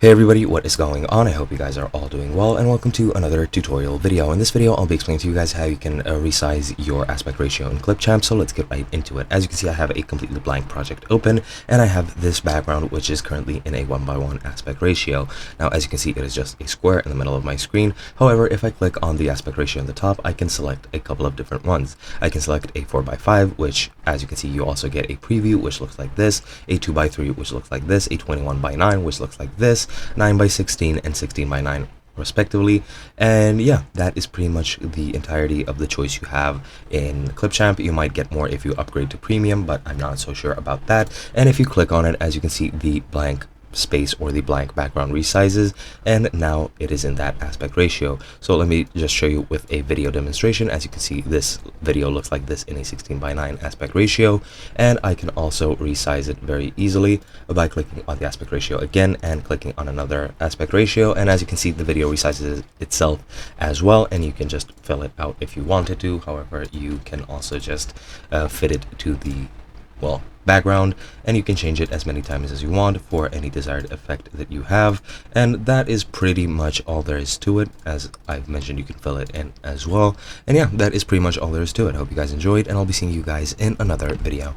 Hey everybody, what is going on? I hope you guys are all doing well, and welcome to another tutorial video. In this video, I'll be explaining to you guys how you can resize your aspect ratio in Clipchamp, so let's get right into it. As you can see, I have a completely blank project open, and I have this background, which is currently in a 1:1 aspect ratio. Now, as you can see, it is just a square in the middle of my screen. However, if I click on the aspect ratio on the top, I can select a couple of different ones. I can select a 4:5, which, as you can see, you also get a preview, which looks like this, a 2:3, which looks like this, a 21:9, which looks like this, 9:16 and 16:9 respectively. And yeah, that is pretty much the entirety of the choice you have in Clipchamp. You might get more if you upgrade to premium, but I'm not so sure about that. And if you click on it, as you can see, the blank space or the blank background resizes, and now it is in that aspect ratio. So let me just show you with a video demonstration. As you can see, this video looks like this in a 16:9 aspect ratio, and I can also resize it very easily by clicking on the aspect ratio again and clicking on another aspect ratio. And as you can see, the video resizes itself as well, and you can just fill it out if you wanted to. However, you can also just fit it to the background, and you can change it as many times as you want for any desired effect that you have. And that is pretty much all there is to it. As I've mentioned, you can fill it in as well. And yeah, that is pretty much all there is to it. I hope you guys enjoyed, and I'll be seeing you guys in another video.